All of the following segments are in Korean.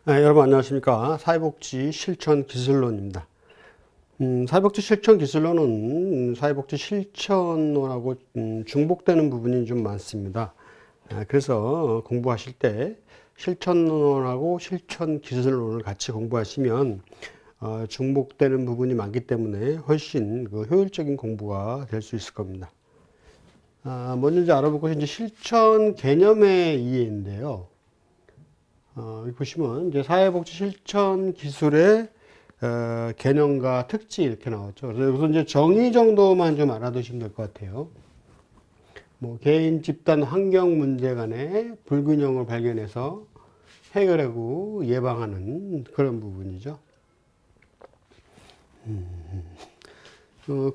네, 여러분 안녕하십니까. 사회복지 실천 기술론입니다. 사회복지 실천 기술론은 사회복지 실천론하고 중복되는 부분이 좀 많습니다. 그래서 공부하실 때 실천론하고 실천 기술론을 같이 공부하시면 중복되는 부분이 많기 때문에 훨씬 효율적인 공부가 될 수 있을 겁니다. 먼저 이제 알아볼 것이 이제 실천 개념의 이해인데요. 여기 보시면 이제 사회복지 실천 기술의 개념과 특징 이렇게 나왔죠. 그래서 여기서 이제 정의 정도만 좀 알아두시면 될 것 같아요. 뭐 개인, 집단, 환경 문제 간의 불균형을 발견해서 해결하고 예방하는 그런 부분이죠.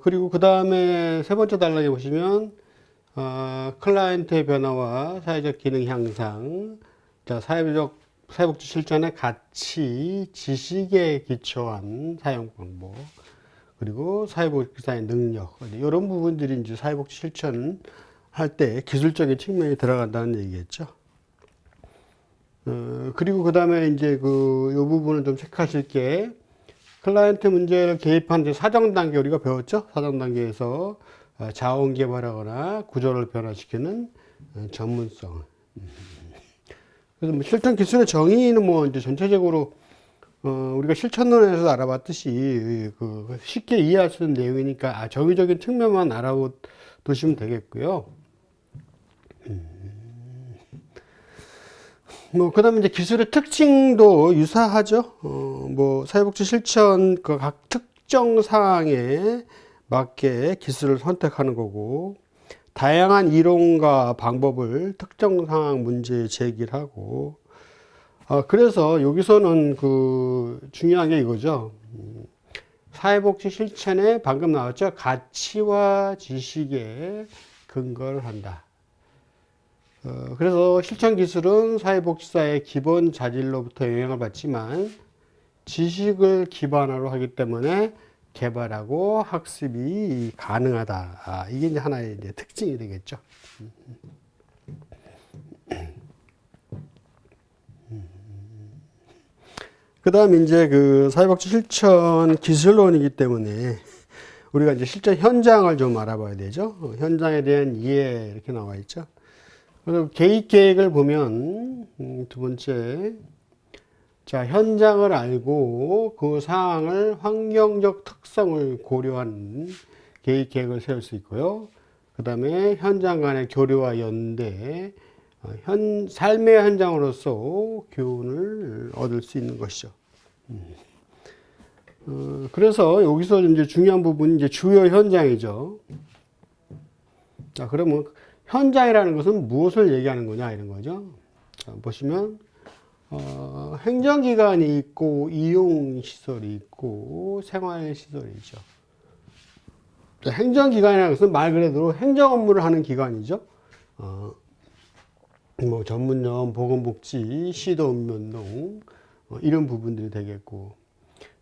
그리고 그 다음에 세 번째 단락에 보시면 클라이언트의 변화와 사회적 기능 향상, 자, 사회복지 실천의 가치, 지식에 기초한 사용 방법, 그리고 사회복지사의 능력, 이런 부분들이 이제 사회복지 실천 할 때 기술적인 측면이 들어간다는 얘기겠죠. 그리고 그 다음에 이제 이 부분을 좀 체크하실 게, 클라이언트 문제를 개입한 이제 사정 단계 우리가 배웠죠? 사정 단계에서 자원 개발하거나 구조를 변화시키는 전문성. 그래서 뭐 실천 기술의 정의는 뭐 이제 전체적으로 우리가 실천론에서 알아봤듯이 쉽게 이해할 수 있는 내용이니까 정의적인 측면만 알아두시면 되겠고요. 뭐 그다음에 이제 기술의 특징도 유사하죠. 뭐 사회복지 실천 각 특정 사항에 맞게 기술을 선택하는 거고, 다양한 이론과 방법을 특정 상황 문제에 제기하고, 그래서 여기서는 중요한 게 이거죠. 사회복지 실천에 방금 나왔죠. 가치와 지식에 근거를 한다. 그래서 실천 기술은 사회복지사의 기본 자질로부터 영향을 받지만 지식을 기반으로 하기 때문에 개발하고 학습이 가능하다. 이게 이제 하나의 이제 특징이 되겠죠. 그 다음 이제 사회복지 실천 기술론이기 때문에 우리가 이제 실전 현장을 좀 알아봐야 되죠. 현장에 대한 이해 이렇게 나와 있죠. 그래서 개입 계획을 보면 두 번째, 자, 현장을 알고 그 상황을 환경적 특성을 고려한 개입 계획을 세울 수 있고요. 그 다음에 현장 간의 교류와 연대, 삶의 현장으로서 교훈을 얻을 수 있는 것이죠. 그래서 여기서 이제 중요한 부분이 이제 주요 현장이죠. 자, 그러면 현장이라는 것은 무엇을 얘기하는 거냐 이런 거죠. 자, 보시면 행정기관이 있고 이용시설이 있고 생활시설이 있죠. 행정기관이라는 것은 말 그대로 행정 업무를 하는 기관이죠. 뭐 전문점, 보건복지, 시도운동 이런 부분들이 되겠고,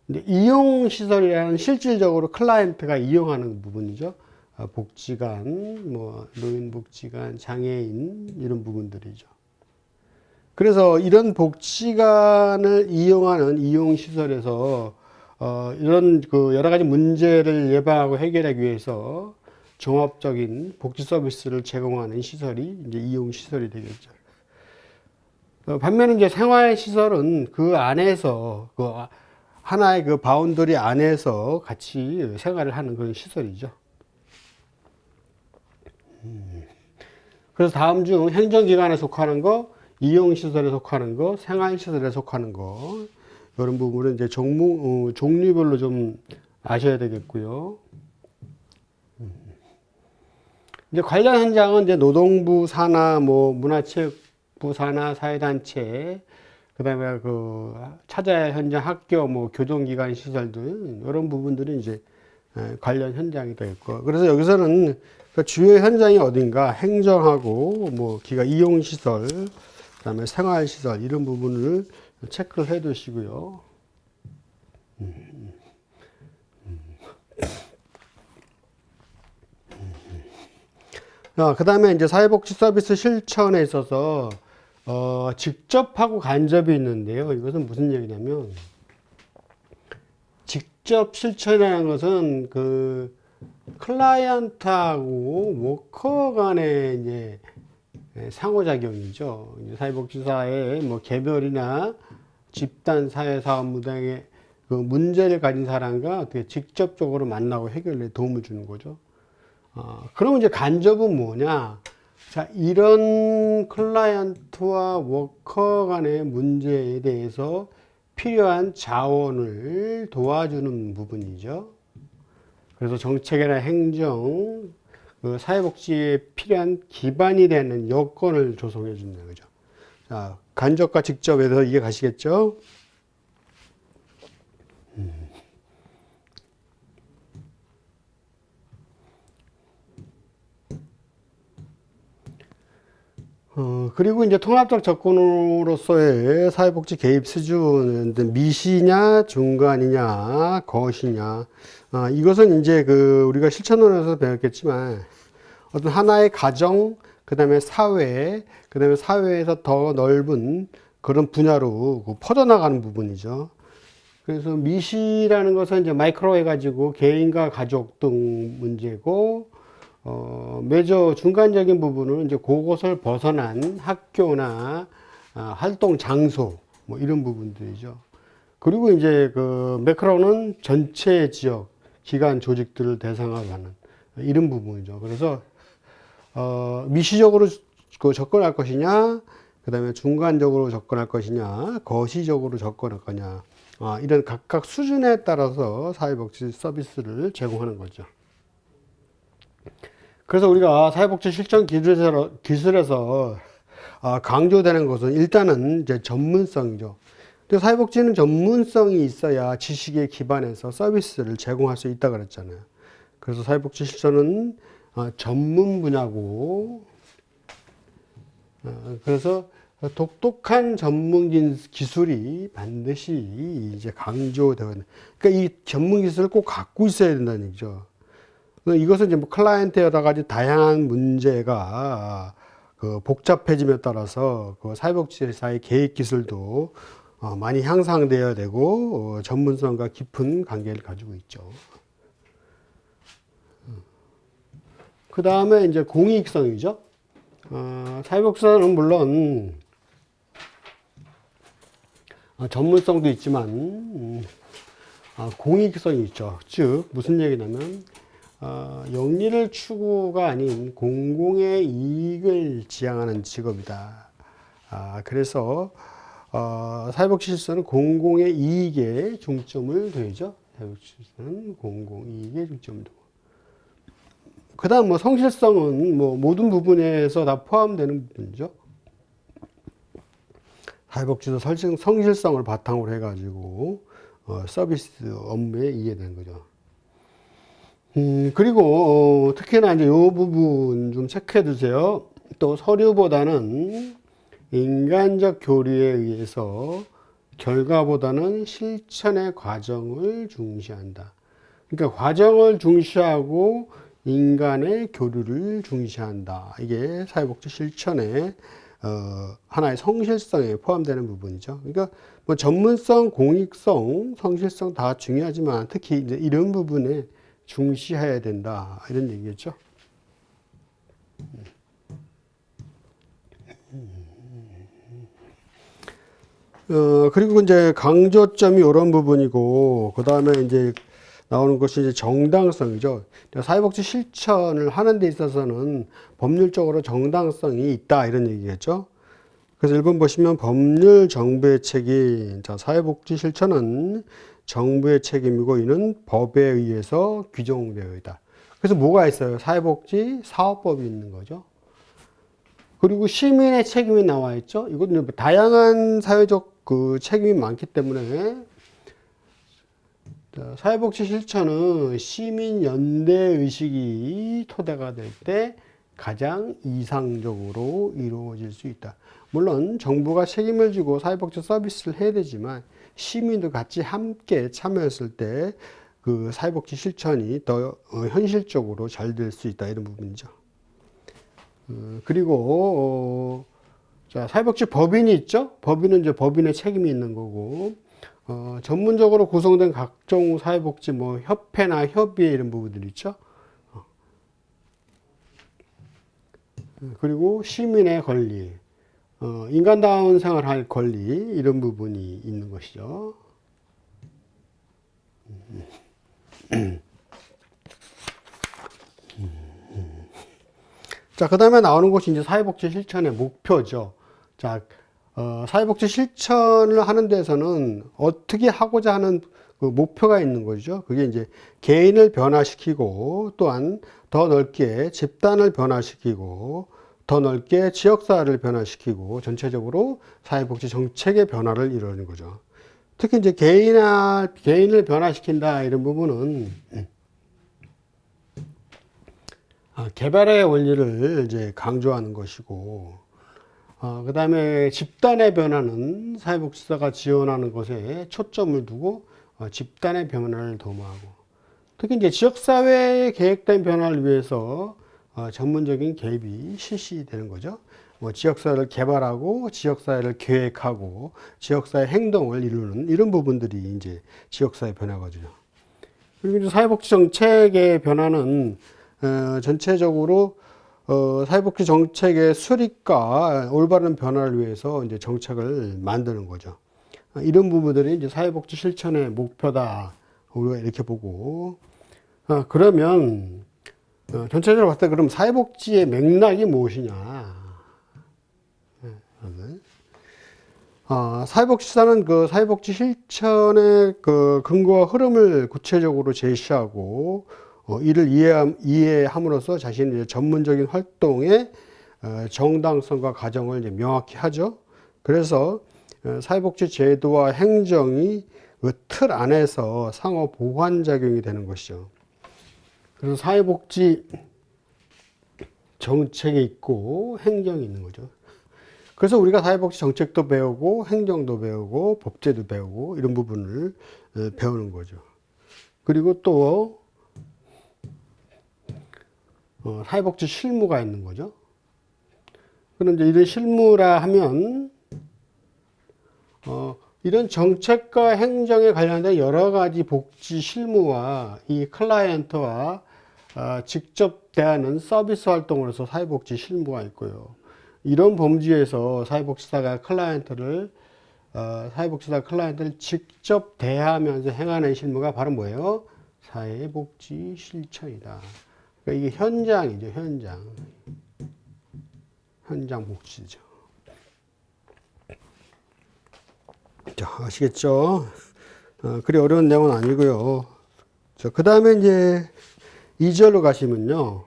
근데 이용시설이라는 실질적으로 클라이언트가 이용하는 부분이죠. 복지관, 뭐 노인복지관, 장애인 이런 부분들이죠. 그래서 이런 복지관을 이용하는 이용시설에서 이런 여러 가지 문제를 예방하고 해결하기 위해서 종합적인 복지 서비스를 제공하는 시설이 이제 이용시설이 되겠죠. 반면에 이제 생활시설은 그 안에서 하나의 바운더리 안에서 같이 생활을 하는 그런 시설이죠. 그래서 다음 중 행정기관에 속하는 거, 이용시설에 속하는 거, 생활시설에 속하는 거, 이런 부분은 이제 종류별로 좀 아셔야 되겠고요. 이제 관련 현장은 이제 노동부 산하, 뭐 문화체육부 산하, 사회단체, 그다음에 찾아야 할 현장 학교, 뭐 교정기관 시설들 이런 부분들이 이제 관련 현장이 되겠고, 그래서 여기서는 주요 현장이 어딘가 행정하고 뭐 이용시설, 그다음에 생활시설 이런 부분을 체크를 해 두시고요. 그 다음에 이제 사회복지 서비스 실천에 있어서 직접하고 간접이 있는데요. 이것은 무슨 얘기냐면, 직접 실천이라는 것은 그 클라이언트하고 워커 간의 이제 상호작용이죠. 사회복지사의 뭐 개별이나 집단 사회사업 무당의 그 문제를 가진 사람과 어떻게 직접적으로 만나고 해결에 도움을 주는 거죠. 그러면 이제 간접은 뭐냐? 자, 이런 클라이언트와 워커 간의 문제에 대해서 필요한 자원을 도와주는 부분이죠. 그래서 정책이나 행정, 그 사회복지에 필요한 기반이 되는 여건을 조성해 준다는 거죠. 자, 간접과 직접에서 이해 가시겠죠? 그리고 이제 통합적 접근으로서의 사회복지 개입 수준은 미시냐, 중간이냐, 거시냐. 이것은 이제 그 우리가 실천론에서 배웠겠지만 어떤 하나의 가정, 그 다음에 사회, 그 다음에 사회에서 더 넓은 그런 분야로 퍼져나가는 부분이죠. 그래서 미시라는 것은 이제 마이크로 해가지고 개인과 가족 등 문제고, 메저 중간적인 부분은 이제 그곳을 벗어난 학교나 활동 장소 뭐 이런 부분들이죠. 그리고 이제 그 매크로는 전체 지역, 기관, 조직들을 대상으로 하는 이런 부분이죠. 그래서 미시적으로 접근할 것이냐, 그 다음에 중간적으로 접근할 것이냐, 거시적으로 접근할 거냐, 이런 각각 수준에 따라서 사회복지 서비스를 제공하는 거죠. 그래서 우리가 사회복지 실천 기술에서 강조되는 것은 일단은 이제 전문성이죠. 사회복지는 전문성이 있어야 지식에 기반해서 서비스를 제공할 수 있다 그랬잖아요. 그래서 사회복지 실천은 전문 분야고, 그래서 독특한 전문 기술이 반드시 이제 강조되어 있는. 그러니까 이 전문 기술을 꼭 갖고 있어야 된다는 얘기죠. 이것은 이제 뭐 클라이언트 여러 가지 다양한 문제가 그 복잡해짐에 따라서 그 사회복지사의 계획 기술도 많이 향상되어야 되고 전문성과 깊은 관계를 가지고 있죠. 그 다음에 이제 공익성이죠. 사회복지사는 물론 전문성도 있지만 공익성이 있죠. 즉 무슨 얘기냐면 영리를 추구가 아닌 공공의 이익을 지향하는 직업이다. 그래서 사회복지 실천은 공공의 이익에 중점을 두죠. 사회복지 실천은 공공이익에 중점을 두고. 그 다음 뭐 성실성은 뭐 모든 부분에서 다 포함되는 부분이죠. 사회복지도 성실성을 바탕으로 해가지고 서비스 업무에 이해되는 거죠. 그리고 특히나 이제 이 부분 좀 체크해 두세요. 또 서류보다는 인간적 교류에 의해서 결과보다는 실천의 과정을 중시한다. 그러니까 과정을 중시하고 인간의 교류를 중시한다. 이게 사회복지 실천의 하나의 성실성에 포함되는 부분이죠. 그러니까 뭐 전문성, 공익성, 성실성 다 중요하지만 특히 이제 이런 부분에 중시해야 된다. 이런 얘기겠죠. 그리고 이제 강조점이 이런 부분이고, 그 다음에 이제 나오는 것이 이제 정당성이죠. 사회복지 실천을 하는 데 있어서는 법률적으로 정당성이 있다. 이런 얘기겠죠. 그래서 1번 보시면 법률 정부의 책임. 자, 사회복지 실천은 정부의 책임이고 이는 법에 의해서 규정되어 있다. 그래서 뭐가 있어요? 사회복지 사업법이 있는 거죠. 그리고 시민의 책임이 나와 있죠. 이것은 다양한 사회적 그 책임이 많기 때문에 사회복지 실천은 시민연대 의식이 토대가 될 때 가장 이상적으로 이루어질 수 있다. 물론 정부가 책임을 지고 사회복지 서비스를 해야 되지만 시민도 같이 함께 참여했을 때 그 사회복지 실천이 더 현실적으로 잘 될 수 있다. 이런 부분이죠. 그리고 자, 사회복지 법인이 있죠? 법인은 이제 법인의 책임이 있는 거고, 전문적으로 구성된 각종 사회복지 뭐 협회나 협의회 이런 부분들이 있죠? 그리고 시민의 권리, 인간다운 생활할 권리 이런 부분이 있는 것이죠. 자, 그 다음에 나오는 것이 이제 사회복지 실천의 목표죠. 자, 사회복지 실천을 하는 데서는 어떻게 하고자 하는 그 목표가 있는 거죠. 그게 이제 개인을 변화시키고 또한 더 넓게 집단을 변화시키고 더 넓게 지역사회를 변화시키고 전체적으로 사회복지 정책의 변화를 이루는 거죠. 특히 이제 개인을 변화시킨다 이런 부분은 개발의 원리를 이제 강조하는 것이고, 그 다음에 집단의 변화는 사회복지사가 지원하는 것에 초점을 두고 집단의 변화를 도모하고, 특히 이제 지역사회에 계획된 변화를 위해서 전문적인 개입이 실시되는 거죠. 뭐 지역사회를 개발하고, 지역사회를 계획하고, 지역사회 행동을 이루는 이런 부분들이 이제 지역사회 변화거든요. 그리고 이제 사회복지 정책의 변화는 전체적으로 사회복지 정책의 수립과 올바른 변화를 위해서 이제 정책을 만드는 거죠. 이런 부분들이 이제 사회복지 실천의 목표다. 우리가 이렇게 보고, 그러면 전체적으로 봤을 때 그럼 사회복지의 맥락이 무엇이냐? 사회복지사는 그 사회복지 실천의 그 근거와 흐름을 구체적으로 제시하고 이를 이해함으로써 자신의 전문적인 활동의 정당성과 과정을 이제 명확히 하죠. 그래서 사회복지 제도와 행정이 그 틀 안에서 상호 보완작용이 되는 것이죠. 그래서 사회복지 정책이 있고 행정이 있는 거죠. 그래서 우리가 사회복지 정책도 배우고 행정도 배우고 법제도 배우고 이런 부분을 배우는 거죠. 그리고 또 사회복지 실무가 있는 거죠. 그런데 이런 실무라 하면 이런 정책과 행정에 관련된 여러 가지 복지 실무와 이 클라이언트와 직접 대하는 서비스 활동으로서 사회복지 실무가 있고요. 이런 범주에서 사회복지사가 클라이언트를 직접 대하면서 행하는 실무가 바로 뭐예요? 사회복지 실천이다. 그러니까 이게 현장이죠, 현장 복지죠. 자, 아시겠죠? 그리 어려운 내용은 아니고요. 자, 그 다음에 이제 2절로 가시면요.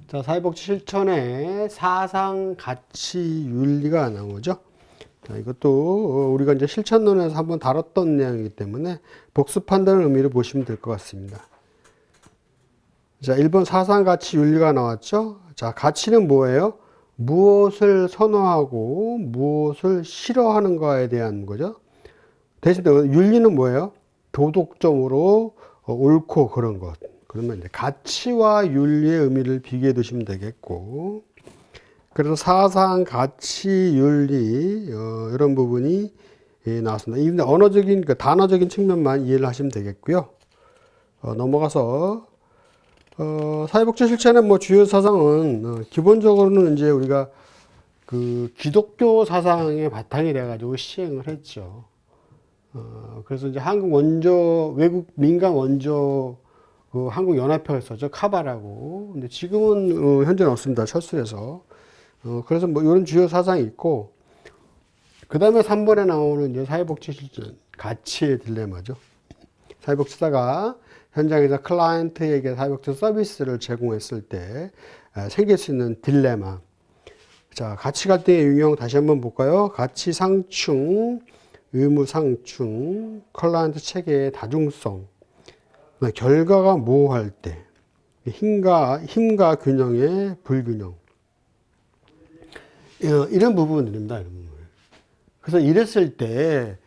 자, 사회복지 실천의 사상, 가치, 윤리가 나오죠. 자, 이것도 우리가 이제 실천론에서 한번 다뤘던 내용이기 때문에 복습한다는 의미로 보시면 될 것 같습니다. 자, 1번 사상, 가치, 윤리가 나왔죠. 자, 가치는 뭐예요? 무엇을 선호하고 무엇을 싫어하는가에 대한 거죠. 대신 윤리는 뭐예요? 도덕적으로 옳고 그런 것. 그러면 이제 가치와 윤리의 의미를 비교해 두시면 되겠고, 그래서 사상, 가치, 윤리 이런 부분이 나왔습니다. 이 언어적인 그 단어적인 측면만 이해를 하시면 되겠고요. 넘어가서 사회복지 실천의 뭐 주요 사상은 기본적으로는 이제 우리가 그 기독교 사상의 바탕이 돼가지고 시행을 했죠. 그래서 이제 외국 민간 원조 그 한국연합회가 있었죠. 카바라고. 근데 지금은 현재는 없습니다. 철수해서. 그래서 뭐 이런 주요 사상이 있고, 그 다음에 3번에 나오는 이제 사회복지 실천, 가치의 딜레마죠. 사회복지사가 현장에서 클라이언트에게 사회복지 서비스를 제공했을 때 생길 수 있는 딜레마. 자, 가치 갈등의 유형 다시 한번 볼까요? 가치 상충, 의무 상충, 클라이언트 체계의 다중성, 결과가 모호할 때, 힘과 균형의 불균형. 이런 부분들입니다. 그래서 이랬을 때,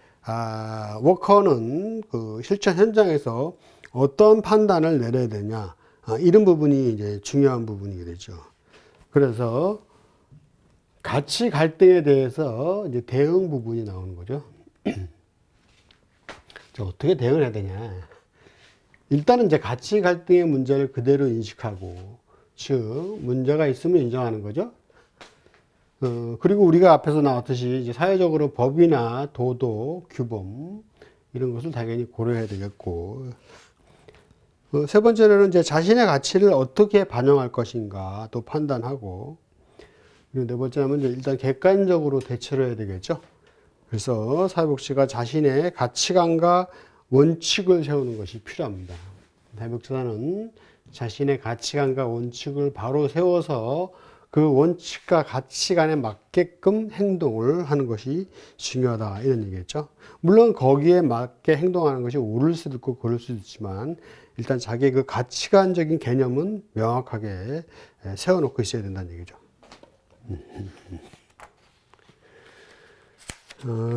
워커는 그 실천 현장에서 어떤 판단을 내려야 되냐, 이런 부분이 이제 중요한 부분이 되죠. 그래서 가치 갈등에 대해서 이제 대응 부분이 나오는 거죠. 어떻게 대응을 해야 되냐. 일단은 이제 가치 갈등의 문제를 그대로 인식하고, 즉, 문제가 있으면 인정하는 거죠. 그리고 우리가 앞에서 나왔듯이 이제 사회적으로 법이나 도덕, 규범, 이런 것을 당연히 고려해야 되겠고, 세 번째로는 이제 자신의 가치를 어떻게 반영할 것인가 또 판단하고, 그리고 네 번째는 이제 일단 객관적으로 대처를 해야 되겠죠. 그래서 사회복지가 자신의 가치관과 원칙을 세우는 것이 필요합니다. 사회복지사는 자신의 가치관과 원칙을 바로 세워서 그 원칙과 가치관에 맞게끔 행동을 하는 것이 중요하다, 이런 얘기겠죠. 물론 거기에 맞게 행동하는 것이 옳을 수도 있고 그럴 수도 있지만 일단 자기의 그 가치관적인 개념은 명확하게 세워놓고 있어야 된다는 얘기죠.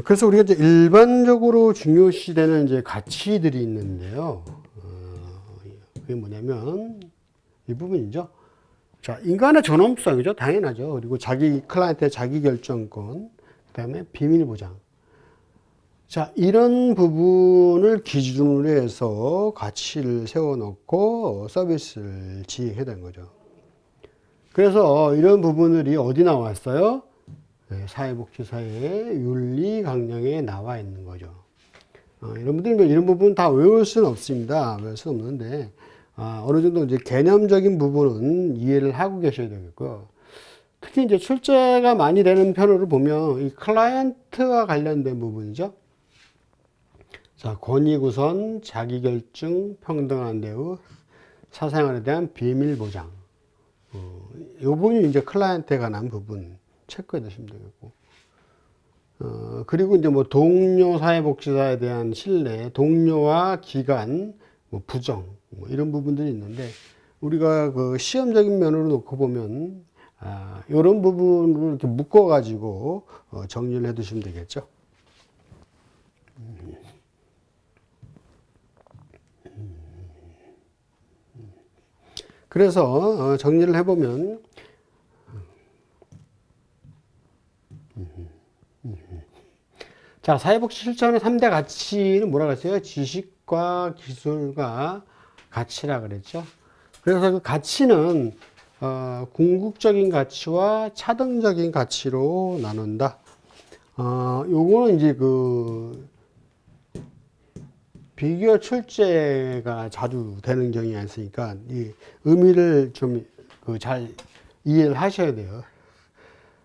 그래서 우리가 이제 일반적으로 중요시되는 이제 가치들이 있는데요. 그게 뭐냐면 이 부분이죠. 자, 인간의 존엄성이죠. 당연하죠. 그리고 자기 클라이언트의 자기 결정권, 그다음에 비밀 보장. 자, 이런 부분을 기준으로 해서 가치를 세워놓고 서비스를 지휘해야 되는 거죠. 그래서 이런 부분들이 어디 나왔어요? 네, 사회복지사의 윤리 강령에 나와 있는 거죠. 여러분들이 이런 부분 다 외울 수는 없습니다. 외울 수는 없는데, 어느 정도 이제 개념적인 부분은 이해를 하고 계셔야 되겠고요. 특히 이제 출제가 많이 되는 편으로 보면 이 클라이언트와 관련된 부분이죠. 자, 권익우선, 자기결정, 평등한 대우, 사생활에 대한 비밀 보장. 이 부분이 이제 클라이언트에 관한 부분 체크해 두시면 되겠고. 그리고 이제 뭐 동료 사회복지사에 대한 신뢰, 동료와 기관, 뭐 부정, 뭐 이런 부분들이 있는데 우리가 그 시험적인 면으로 놓고 보면 이런 부분을 이렇게 묶어가지고 정리를 해두시면 되겠죠. 그래서 정리를 해보면 자, 사회복지 실천의 3대 가치는 뭐라고 했어요? 지식과 기술과 가치라 그랬죠. 그래서 그 가치는 궁극적인 가치와 차등적인 가치로 나눈다. 요거는 이제 그 비교 출제가 자주 되는 경향이 있으니까 이 의미를 좀 잘 이해를 하셔야 돼요.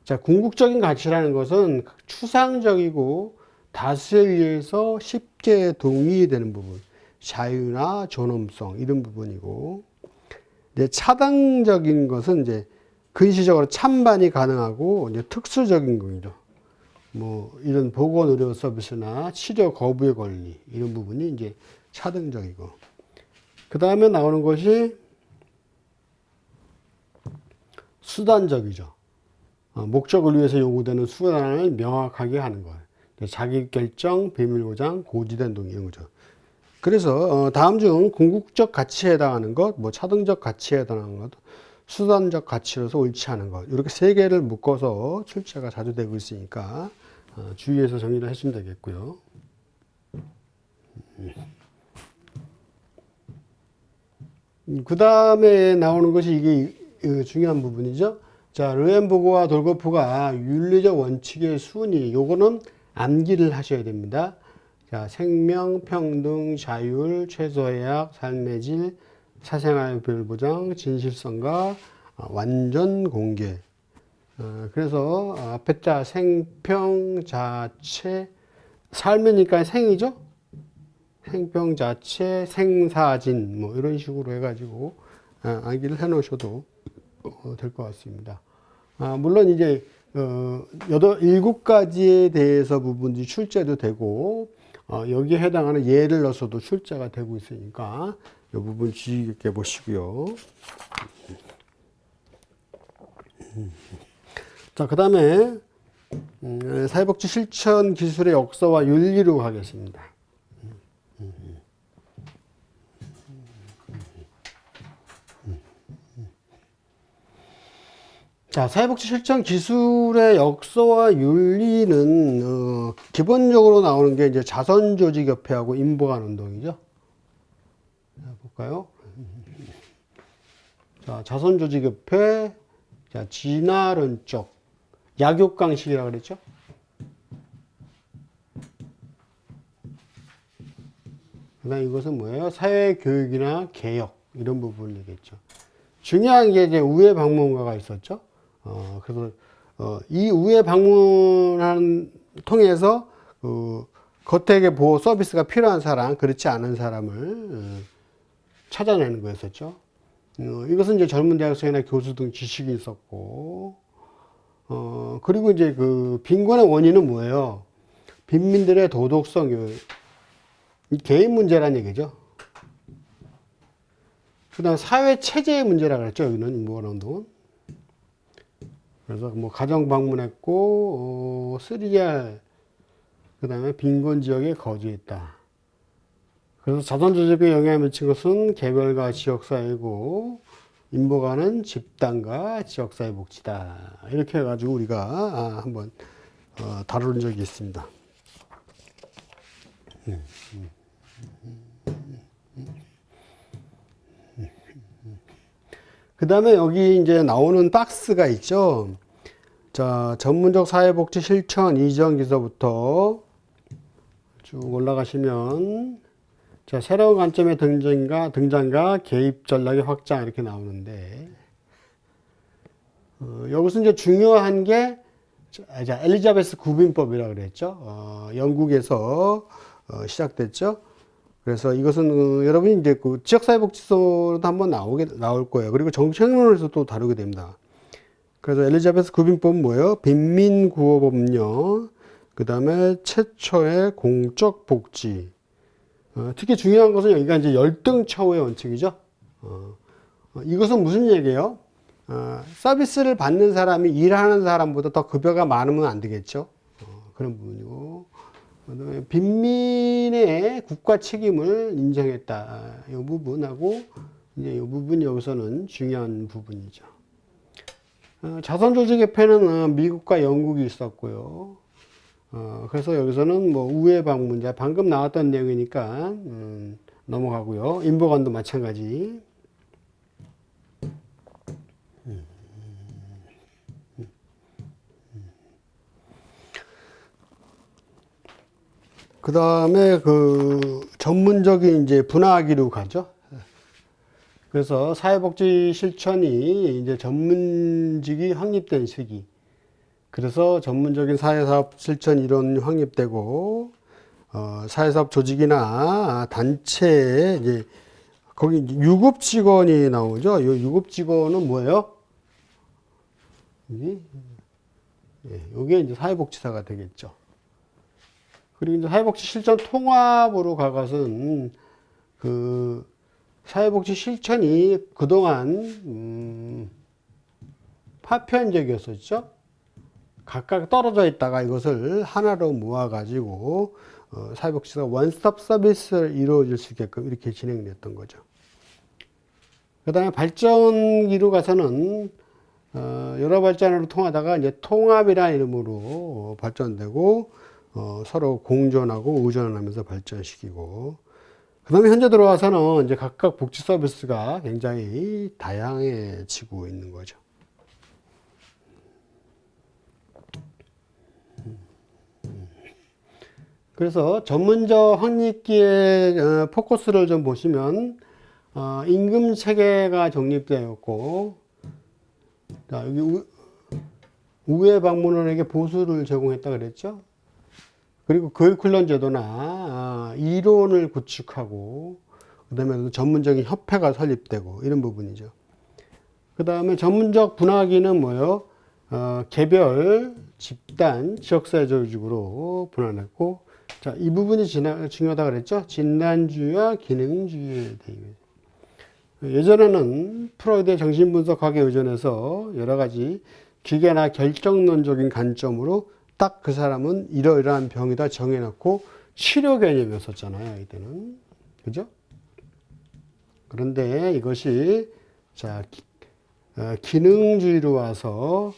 자, 궁극적인 가치라는 것은 추상적이고 다수에 의해서 쉽게 동의되는 부분, 자유나 존엄성 이런 부분이고, 이제 차당적인 것은 이제 근시적으로 찬반이 가능하고 이제 특수적인 거죠. 뭐 이런 보건 의료 서비스나 치료 거부의 권리 이런 부분이 이제 차등적이고, 그 다음에 나오는 것이 수단적이죠. 목적을 위해서 요구되는 수단을 명확하게 하는 것. 자기결정, 비밀보장, 고지된 동의 이런 거죠. 그래서 다음 중 궁극적 가치에 해당하는 것, 뭐 차등적 가치에 해당하는 것, 수단적 가치로서 옳지 않은 것, 이렇게 세 개를 묶어서 출제가 자주 되고 있으니까 주의해서 정리를 하시면 되겠고요. 그 다음에 나오는 것이 이게 중요한 부분이죠. 자, 르헨보그와 돌거프가 윤리적 원칙의 순위, 요거는 암기를 하셔야 됩니다. 자, 생명, 평등, 자율, 최소의 약, 삶의 질, 사생활 비밀보장, 진실성과 완전 공개. 그래서 앞에 자 생평, 자체, 삶이니까 생이죠? 생평, 자체, 생사진, 뭐 이런 식으로 해가지고 암기를 해놓으셔도 될 것 같습니다. 물론 이제 일곱 가지에 대해서 부분이 출제도 되고 여기에 해당하는 예를 넣어서도 출제가 되고 있으니까 이 부분 주의 깊게 보시고요. 자, 그 다음에 사회복지 실천 기술의 역사와 윤리로 가겠습니다. 자, 사회복지 실천 기술의 역사와 윤리는 기본적으로 나오는 게 이제 자선조직협회하고 인보관 운동이죠. 자, 볼까요? 자, 자선조직협회, 자, 진화론 쪽, 약육강식이라고 그랬죠? 그다음 이것은 뭐예요? 사회교육이나 개혁 이런 부분이겠죠. 중요한 게 이제 우회 방문가가 있었죠. 그래서 이 우회 방문을 통해서 거택의 보호 서비스가 필요한 사람, 그렇지 않은 사람을 찾아내는 거였었죠. 이것은 이제 젊은 대학생이나 교수 등 지식이 있었고, 그리고 이제 그 빈곤의 원인은 뭐예요? 빈민들의 도덕성, 개인 문제란 얘기죠. 그 다음 사회 체제의 문제라고 그랬죠. 여기는 인보운동은. 그래서 뭐 가정 방문했고, 3R, 그 다음에 빈곤 지역에 거주했다. 그래서 자선조직에 영향을 미친 것은 개별과 지역사회고, 인보가는 집단과 지역사회 복지다. 이렇게 해가지고 우리가 한번 다룬 적이 있습니다. 그 다음에 여기 이제 나오는 박스가 있죠. 자, 전문적 사회복지 실천 이전 기서부터 쭉 올라가시면, 자, 새로운 관점의 등장과 개입 전략의 확장 이렇게 나오는데, 여기서 이제 중요한 게, 자, 엘리자베스 구빈법이라고 그랬죠. 영국에서 시작됐죠. 그래서 이것은 여러분이 이제 그 지역사회복지소로도 한번 나올 거예요. 그리고 정책론에서 또 다루게 됩니다. 그래서 엘리자베스 구빈법은 뭐예요? 빈민구호법령, 그 다음에 최초의 공적 복지. 특히 중요한 것은 여기가 이제 열등처우의 원칙이죠. 이것은 무슨 얘기예요? 서비스를 받는 사람이 일하는 사람보다 더 급여가 많으면 안 되겠죠. 그런 부분이고. 그다음에 빈민의 국가 책임을 인정했다. 이 부분하고 이제 이 부분이 여기서는 중요한 부분이죠. 자선조직협회는 미국과 영국이 있었고요. 그래서 여기서는 뭐 우회 방문자 방금 나왔던 내용이니까 넘어가고요. 인보관도 마찬가지. 그 다음에 그 전문적인 이제 분화하기로 가죠. 그래서 사회복지 실천이 이제 전문직이 확립된 시기. 그래서 전문적인 사회사업 실천 이론 확립되고, 사회사업 조직이나 단체에 이제 거기 유급 직원이 나오죠. 이 유급 직원은 뭐예요? 이게 이제 사회복지사가 되겠죠. 그리고 이제 사회복지 실천 통합으로 가것은 그 사회복지 실천이 그동안 파편적이었었죠. 각각 떨어져 있다가 이것을 하나로 모아가지고 사회복지가 원스톱 서비스를 이루어질 수 있게끔 이렇게 진행됐던 거죠. 그 다음에 발전기로 가서는 여러 발전으로 통하다가 이제 통합이라는 이름으로 발전되고 서로 공존하고 의존하면서 발전시키고, 그 다음에 현재 들어와서는 이제 각각 복지 서비스가 굉장히 다양해지고 있는 거죠. 그래서 전문적 확립기의 포커스를 좀 보시면 임금 체계가 정립되었고, 자, 여기 우회 방문원에게 보수를 제공했다 그랬죠. 그리고 교육훈련 제도나 이론을 구축하고, 그 다음에 전문적인 협회가 설립되고 이런 부분이죠. 그 다음에 전문적 분화기는 뭐예요? 개별, 집단, 지역사회 조직으로 분할했고, 자, 이 부분이 중요하다 그랬죠? 진단주의와 기능주의에 대해. 예전에는 프로이드의 정신분석학에 의존해서 여러 가지 기계나 결정론적인 관점으로 딱 그 사람은 이러이러한 병이다 정해놓고 치료 개념이었었잖아요, 이때는. 그죠? 그런데 이것이, 자, 기능주의로 와서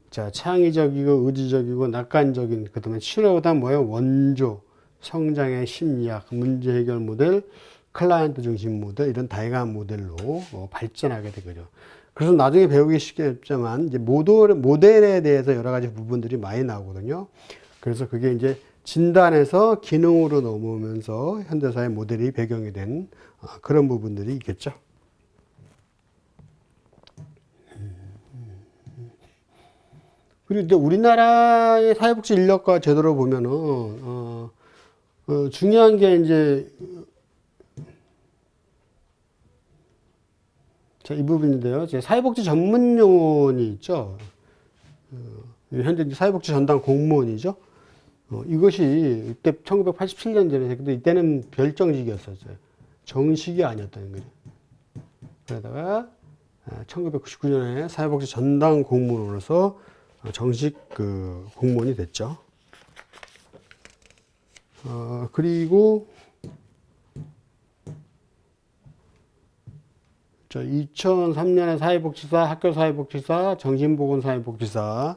자, 창의적이고 의지적이고 낙관적인, 그 다음에 치료보다 뭐예요? 원조, 성장의 심리학, 문제 해결 모델, 클라이언트 중심 모델, 이런 다양한 모델로 발전하게 되거죠. 그래서 나중에 배우기 쉽겠지만 이제 모델에 대해서 여러 가지 부분들이 많이 나오거든요. 그래서 그게 이제 진단에서 기능으로 넘어오면서 현대사의 모델이 배경이 된 그런 부분들이 있겠죠. 그리고 이제 우리나라의 사회복지 인력과 제도를 보면은 중요한 게 이제 자, 이 부분인데요. 이제 사회복지 전문 요원이 있죠. 현재 이제 사회복지 전담 공무원이죠. 이것이 이때 1987년도에 근데 이때는 별정직이었었어요. 정식이 아니었다는 거죠. 그러다가 1999년에 사회복지 전담 공무원으로서 정식 그 공무원이 됐죠. 그리고 2003년에 사회복지사, 학교사회복지사, 정신보건사회복지사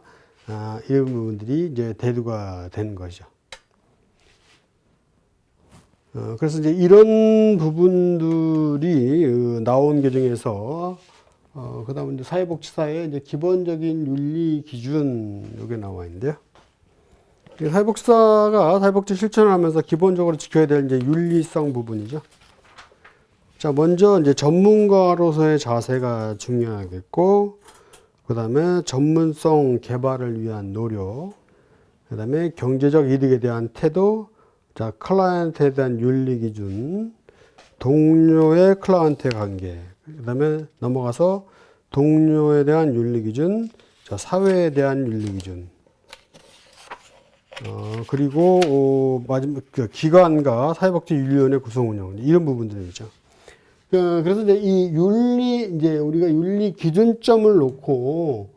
이런 부분들이 이제 대두가 되는 것이죠. 그래서 이제 이런 부분들이 나온 과정에서 그 다음에 이제 사회복지사의 이제 기본적인 윤리 기준 여기 나와 있는데요. 사회복지사가 사회복지 실천을 하면서 기본적으로 지켜야 될 이제 윤리성 부분이죠. 자, 먼저 이제 전문가로서의 자세가 중요하겠고, 그 다음에 전문성 개발을 위한 노력, 그 다음에 경제적 이득에 대한 태도, 자, 클라이언트에 대한 윤리 기준, 동료의 클라이언트 관계, 그 다음에 넘어가서 동료에 대한 윤리 기준, 사회에 대한 윤리 기준, 그리고 마지막 기관과 사회복지윤리위원회 구성 운영 이런 부분들이죠. 그래서 이제 이제 우리가 윤리 기준점을 놓고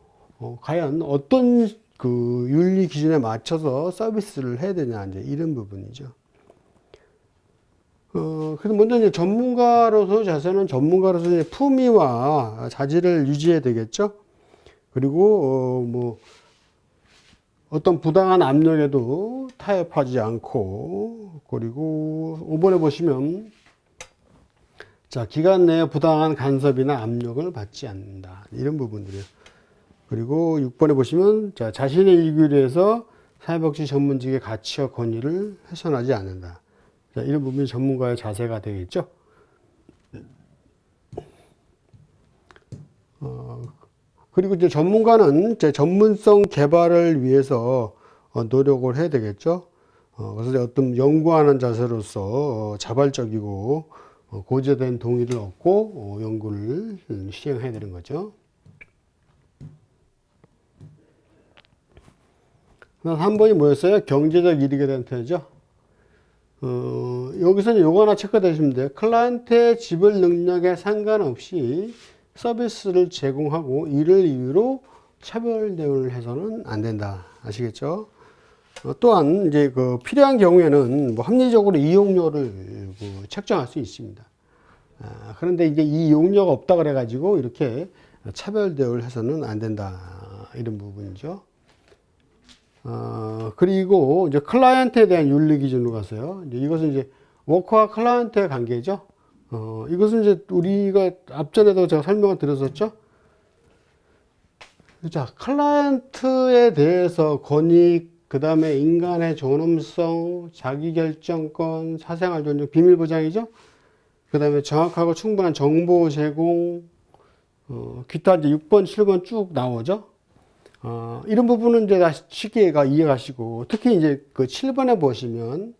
과연 어떤 그 윤리 기준에 맞춰서 서비스를 해야 되냐 이제 이런 부분이죠. 그래서 먼저 이제 전문가로서 자세는 전문가로서 이제 품위와 자질을 유지해야 되겠죠. 그리고 뭐 어떤 부당한 압력에도 타협하지 않고, 그리고 5번에 보시면 자, 기간 내에 부당한 간섭이나 압력을 받지 않는다. 이런 부분들이에요. 그리고 6번에 보시면 자, 자신의 일규를 위해서 사회복지 전문직의 가치와 권위를 훼손하지 않는다. 자, 이런 부분이 전문가의 자세가 되겠죠. 그리고 이제 전문가는 이제 전문성 개발을 위해서 노력을 해야 되겠죠. 그래서 어떤 연구하는 자세로서 자발적이고 고지된 동의를 얻고 연구를 시행해야 되는 거죠. 한 번이 뭐였어요? 경제적 이득에 대한 태도죠. 여기서는 요거 하나 체크되시면 돼요. 클라이언트의 지불 능력에 상관없이 서비스를 제공하고 이를 이유로 차별 대우를 해서는 안 된다. 아시겠죠? 또한 이제 그 필요한 경우에는 뭐 합리적으로 이용료를 책정할 수 있습니다. 그런데 이제 이 이용료가 없다 그래가지고 이렇게 차별 대우를 해서는 안 된다. 이런 부분이죠. 그리고 이제 클라이언트에 대한 윤리 기준으로 가서요. 이제 이것은 이제 워커와 클라이언트의 관계죠. 이것은 이제 우리가 앞전에도 제가 설명을 드렸었죠. 자, 클라이언트에 대해서 권익, 그 다음에 인간의 존엄성, 자기결정권, 사생활 존중, 비밀 보장이죠. 그 다음에 정확하고 충분한 정보 제공, 기타 이제 6번, 7번 쭉 나오죠. 이런 부분은 이제 다 쉽게 이해가시고, 특히 이제 그 7번에 보시면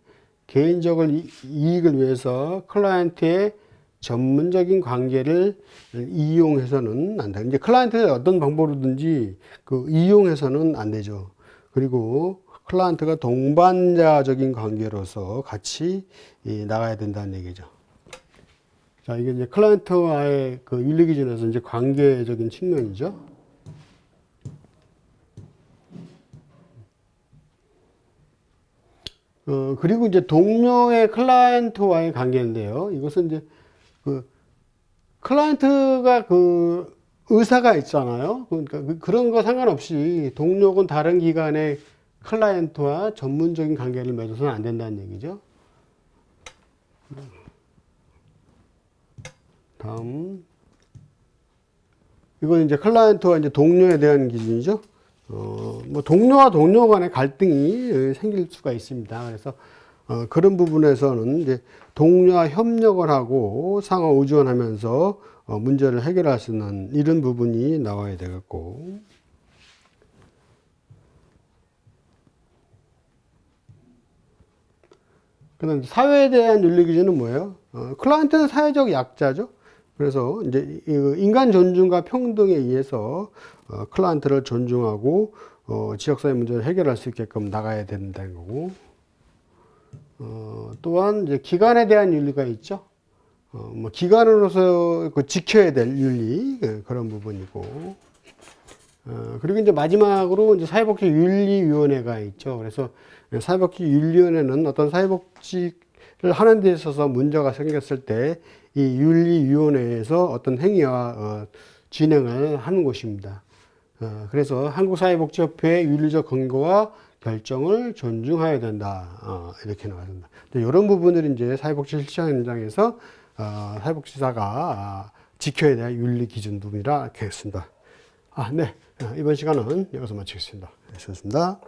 개인적인 이익을 위해서 클라이언트의 전문적인 관계를 이용해서는 안 돼. 이제 클라이언트가 어떤 방법으로든지 그 이용해서는 안 되죠. 그리고 클라이언트가 동반자적인 관계로서 같이 나가야 된다는 얘기죠. 자, 이게 이제 클라이언트와의 그 윤리 기준에서 이제 관계적인 측면이죠. 그리고 이제 동료의 클라이언트와의 관계인데요. 이것은 이제 그 클라이언트가 그 의사가 있잖아요. 그러니까 그런 거 상관없이 동료 혹은 다른 기관의 클라이언트와 전문적인 관계를 맺어서는 안 된다는 얘기죠. 다음. 이건 이제 클라이언트와 이제 동료에 대한 기준이죠. 뭐 동료와 동료 간의 갈등이 생길 수가 있습니다. 그래서 그런 부분에서는 이제 동료와 협력을 하고 상호 의존하면서 문제를 해결할 수 있는 이런 부분이 나와야 되겠고. 그다음 사회에 대한 윤리 기준은 뭐예요? 클라이언트는 사회적 약자죠. 그래서 이제 인간 존중과 평등에 의해서 클라이언트를 존중하고 지역사회 문제를 해결할 수 있게끔 나가야 된다는 거고. 또한 이제 기관에 대한 윤리가 있죠. 뭐 기관으로서 지켜야 될 윤리 그런 부분이고. 그리고 이제 마지막으로 이제 사회복지윤리위원회가 있죠. 그래서 사회복지윤리위원회는 어떤 사회복지를 하는 데 있어서 문제가 생겼을 때 이 윤리위원회에서 어떤 행위와 진행을 하는 곳입니다. 그래서 한국사회복지협회의 윤리적 근거와 결정을 존중해야 된다. 이렇게 나왔습니다. 이런 부분들이 이제 사회복지 실천 현장에서 사회복지사가 지켜야 될 윤리 기준 부분이라 이렇게 했습니다. 네. 이번 시간은 여기서 마치겠습니다. 수고하셨습니다.